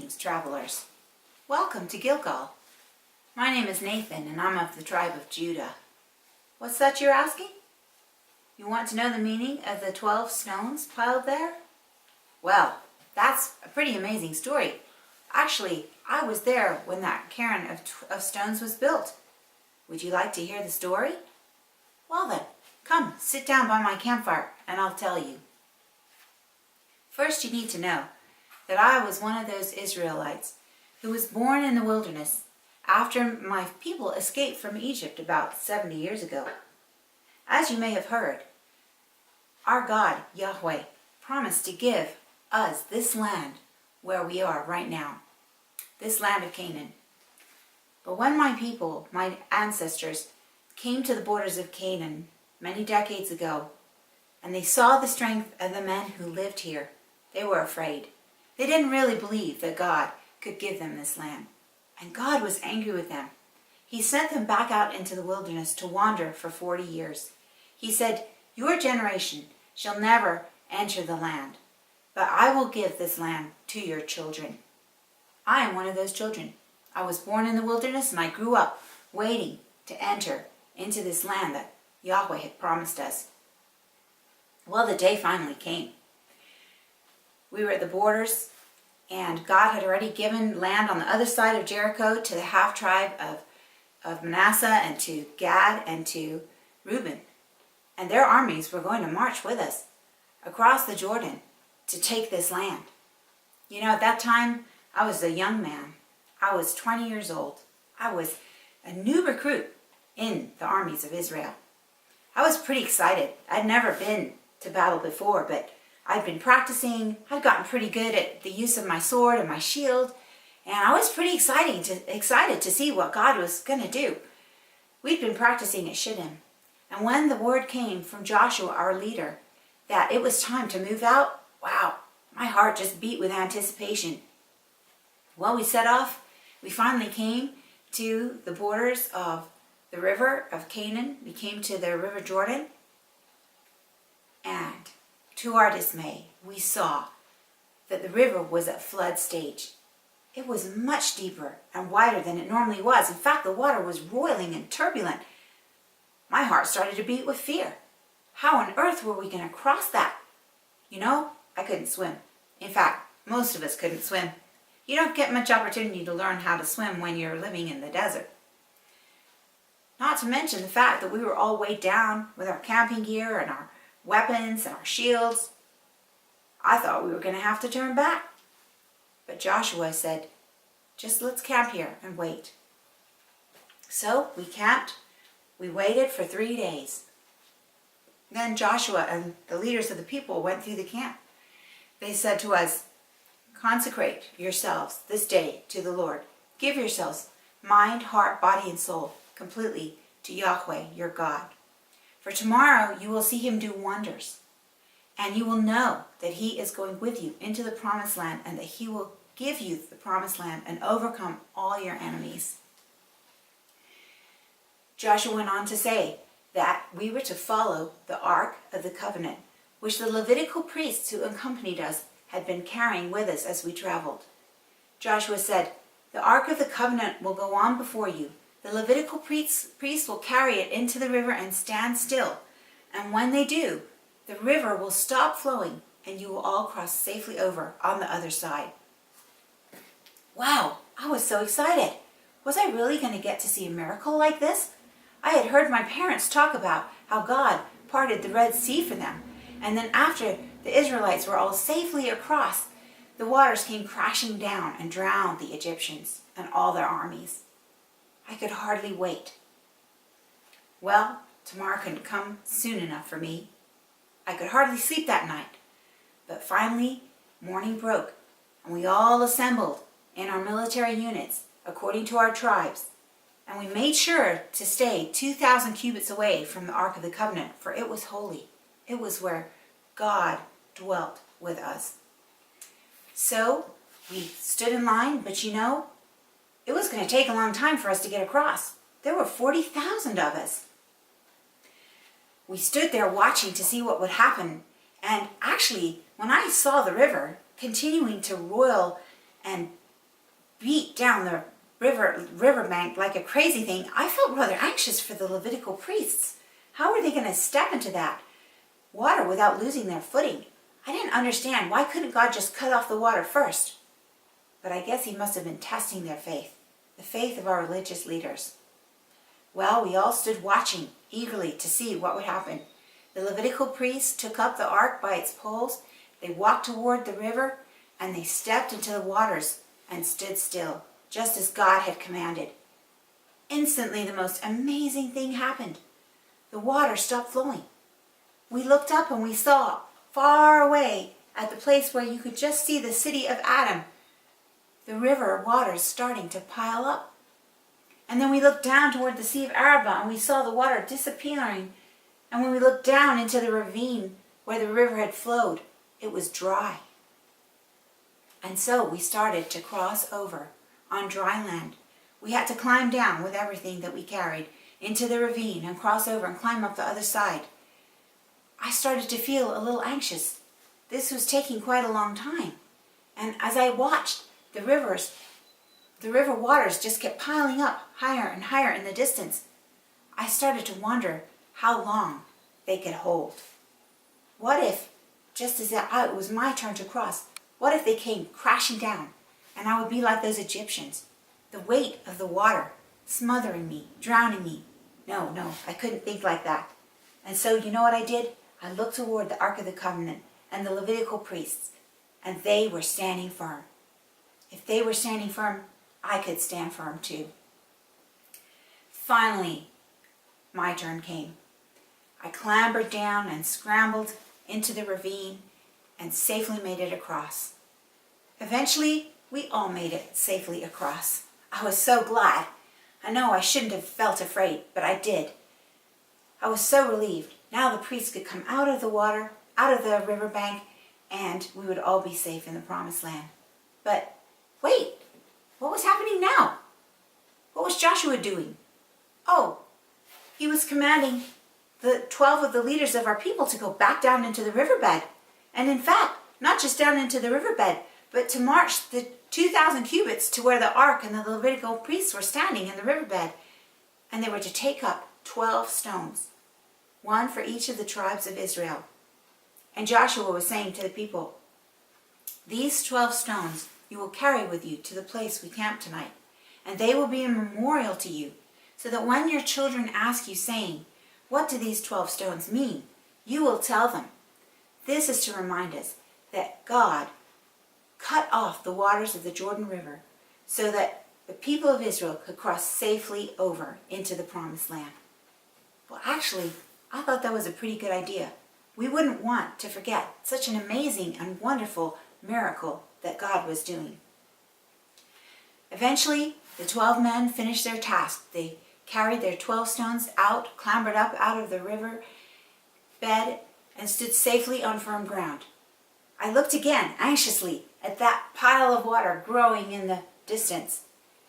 Greetings, travelers. Welcome to Gilgal. My name is Nathan, and I'm of the tribe of Judah. What's that you're asking? You want to know the meaning of the 12 stones piled there? Well, that's a pretty amazing story. Actually, I was there when that cairn of stones was built. Would you like to hear the story? Well then, come sit down by my campfire and I'll tell you. First, you need to know that I was one of those Israelites who was born in the wilderness after my people escaped from Egypt about 70 years ago. As you may have heard, our God, Yahweh, promised to give us this land where we are right now, this land of Canaan. But when my people, my ancestors, came to the borders of Canaan many decades ago, and they saw the strength of the men who lived here, they were afraid. They didn't really believe that God could give them this land. And God was angry with them. He sent them back out into the wilderness to wander for 40 years. He said, "Your generation shall never enter the land, but I will give this land to your children." I am one of those children. I was born in the wilderness and I grew up waiting to enter into this land that Yahweh had promised us. Well, the day finally came. We were at the borders, and God had already given land on the other side of Jericho to the half-tribe of Manasseh and to Gad and to Reuben. And their armies were going to march with us across the Jordan to take this land. You know, at that time, I was a young man. I was 20 years old. I was a new recruit in the armies of Israel. I was pretty excited. I'd never been to battle before, but I'd been practicing. I'd gotten pretty good at the use of my sword and my shield, and I was pretty excited to see what God was going to do. We'd been practicing at Shittim, and when the word came from Joshua, our leader, that it was time to move out, wow, my heart just beat with anticipation. Well, we set off. We finally came to the borders of the river of Canaan. We came to the river Jordan, and to our dismay, we saw that the river was at flood stage. It was much deeper and wider than it normally was. In fact, the water was roiling and turbulent. My heart started to beat with fear. How on earth were we going to cross that? You know, I couldn't swim. In fact, most of us couldn't swim. You don't get much opportunity to learn how to swim when you're living in the desert. Not to mention the fact that we were all weighed down with our camping gear and our weapons and our shields. I thought we were going to have to turn back. But Joshua said, "Just let's camp here and wait." So we camped. We waited for 3 days. Then Joshua and the leaders of the people went through the camp. They said to us, "Consecrate yourselves this day to the Lord. Give yourselves mind, heart, body, and soul completely to Yahweh, your God. For tomorrow you will see him do wonders, and you will know that he is going with you into the promised land, and that he will give you the promised land and overcome all your enemies." Joshua went on to say that we were to follow the Ark of the Covenant, which the Levitical priests who accompanied us had been carrying with us as we traveled. Joshua said, "The Ark of the Covenant will go on before you. The Levitical priests will carry it into the river and stand still. And when they do, the river will stop flowing and you will all cross safely over on the other side." Wow, I was so excited. Was I really going to get to see a miracle like this? I had heard my parents talk about how God parted the Red Sea for them. And then after the Israelites were all safely across, the waters came crashing down and drowned the Egyptians and all their armies. I could hardly wait. Well, tomorrow couldn't come soon enough for me. I could hardly sleep that night. But finally, morning broke, and we all assembled in our military units according to our tribes, and we made sure to stay 2,000 cubits away from the Ark of the Covenant, for it was holy. It was where God dwelt with us. So we stood in line, but you know, it was going to take a long time for us to get across. There were 40,000 of us. We stood there watching to see what would happen. And actually, when I saw the river continuing to roil and beat down the riverbank like a crazy thing, I felt rather anxious for the Levitical priests. How were they going to step into that water without losing their footing? I didn't understand. Why couldn't God just cut off the water first? But I guess he must have been testing their faith, the faith of our religious leaders. Well, we all stood watching eagerly to see what would happen. The Levitical priests took up the ark by its poles. They walked toward the river, and they stepped into the waters and stood still, just as God had commanded. Instantly, the most amazing thing happened. The water stopped flowing. We looked up and we saw, far away, at the place where you could just see the city of Adam, the river waters starting to pile up. And then we looked down toward the Sea of Arabah and we saw the water disappearing. And when we looked down into the ravine where the river had flowed, it was dry. And so we started to cross over on dry land. We had to climb down with everything that we carried into the ravine and cross over and climb up the other side. I started to feel a little anxious. This was taking quite a long time. And as I watched, the river waters just kept piling up higher and higher in the distance. I started to wonder how long they could hold. What if, just as it was my turn to cross, what if they came crashing down and I would be like those Egyptians, the weight of the water smothering me, drowning me? No, I couldn't think like that. And so you know what I did? I looked toward the Ark of the Covenant and the Levitical priests, and they were standing firm. If they were standing firm, I could stand firm too. Finally, my turn came. I clambered down and scrambled into the ravine and safely made it across. Eventually, we all made it safely across. I was so glad. I know I shouldn't have felt afraid, but I did. I was so relieved. Now the priests could come out of the water, out of the riverbank, and we would all be safe in the Promised Land. But wait, what was happening now? What was Joshua doing? Oh, he was commanding the 12 of the leaders of our people to go back down into the riverbed. And in fact, not just down into the riverbed, but to march the 2,000 cubits to where the ark and the Levitical priests were standing in the riverbed. And they were to take up 12 stones, one for each of the tribes of Israel. And Joshua was saying to the people, "These 12 stones you will carry with you to the place we camped tonight, and they will be a memorial to you, so that when your children ask you, saying, 'What do these 12 stones mean?' you will tell them, 'This is to remind us that God cut off the waters of the Jordan River so that the people of Israel could cross safely over into the Promised Land.'" Well, actually, I thought that was a pretty good idea. We wouldn't want to forget such an amazing and wonderful miracle that God was doing. Eventually, the 12 men finished their task. They carried their 12 stones out, clambered up out of the river bed, and stood safely on firm ground. I looked again, anxiously, at that pile of water growing in the distance,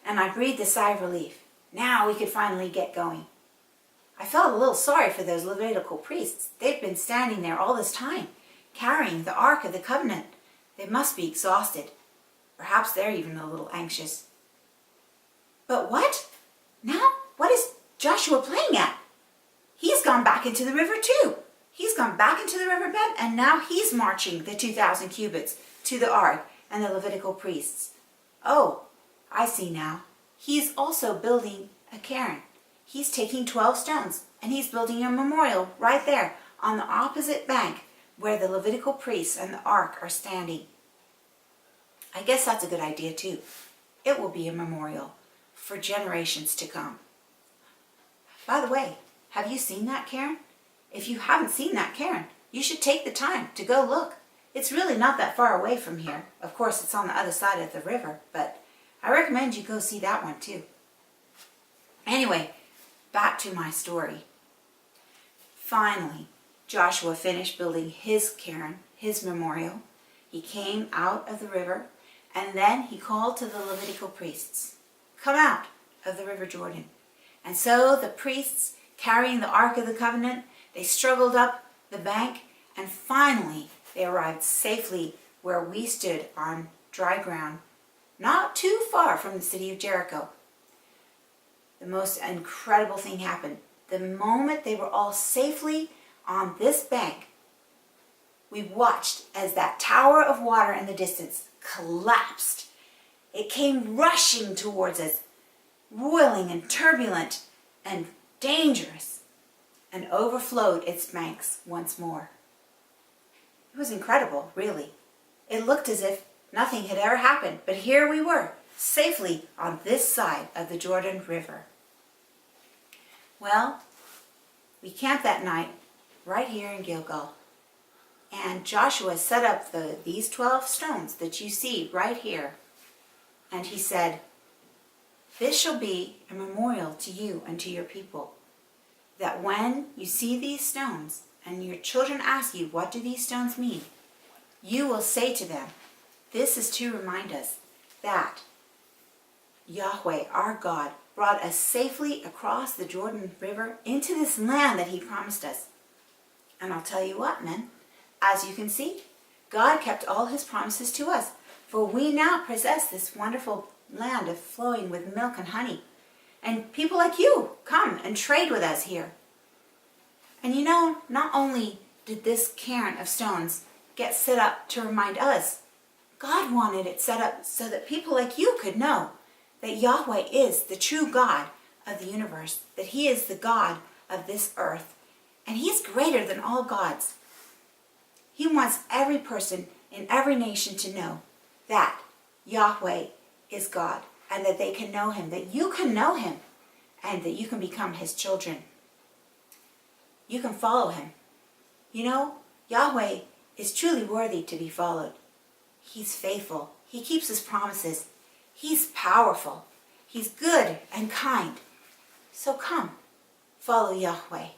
and I breathed a sigh of relief. Now we could finally get going. I felt a little sorry for those Levitical priests. They'd been standing there all this time, carrying the Ark of the Covenant. They must be exhausted. Perhaps they're even a little anxious. But what? Now, what is Joshua playing at? He's gone back into the river too. He's gone back into the riverbed, and now he's marching the 2,000 cubits to the Ark and the Levitical priests. Oh, I see now. He's also building a cairn. He's taking 12 stones, and he's building a memorial right there on the opposite bank where the Levitical priests and the Ark are standing. I guess that's a good idea too. It will be a memorial for generations to come. By the way, have you seen that cairn? If you haven't seen that cairn, you should take the time to go look. It's really not that far away from here. Of course, it's on the other side of the river, but I recommend you go see that one too. Anyway, back to my story. Finally, Joshua finished building his cairn, his memorial. He came out of the river, and then he called to the Levitical priests, "Come out of the river Jordan." And so the priests, carrying the Ark of the Covenant, they struggled up the bank, and finally they arrived safely where we stood on dry ground not too far from the city of Jericho. The most incredible thing happened. The moment they were all safely on this bank, we watched as that tower of water in the distance collapsed. It came rushing towards us, roiling and turbulent and dangerous, and overflowed its banks once more. It was incredible, really. It looked as if nothing had ever happened, but here we were, safely on this side of the Jordan River. Well, we camped that night right here in Gilgal. And Joshua set up these 12 stones that you see right here. And he said, "This shall be a memorial to you and to your people, that when you see these stones and your children ask you, what do these stones mean? You will say to them, this is to remind us that Yahweh, our God, brought us safely across the Jordan River into this land that he promised us." And I'll tell you what, men, as you can see, God kept all his promises to us, for we now possess this wonderful land of flowing with milk and honey. And people like you come and trade with us here. And you know, not only did this cairn of stones get set up to remind us, God wanted it set up so that people like you could know that Yahweh is the true God of the universe, that he is the God of this earth, and he's greater than all gods. He wants every person in every nation to know that Yahweh is God, and that they can know him, that you can know him, and that you can become his children. You can follow him. You know, Yahweh is truly worthy to be followed. He's faithful. He keeps his promises. He's powerful. He's good and kind. So come, follow Yahweh.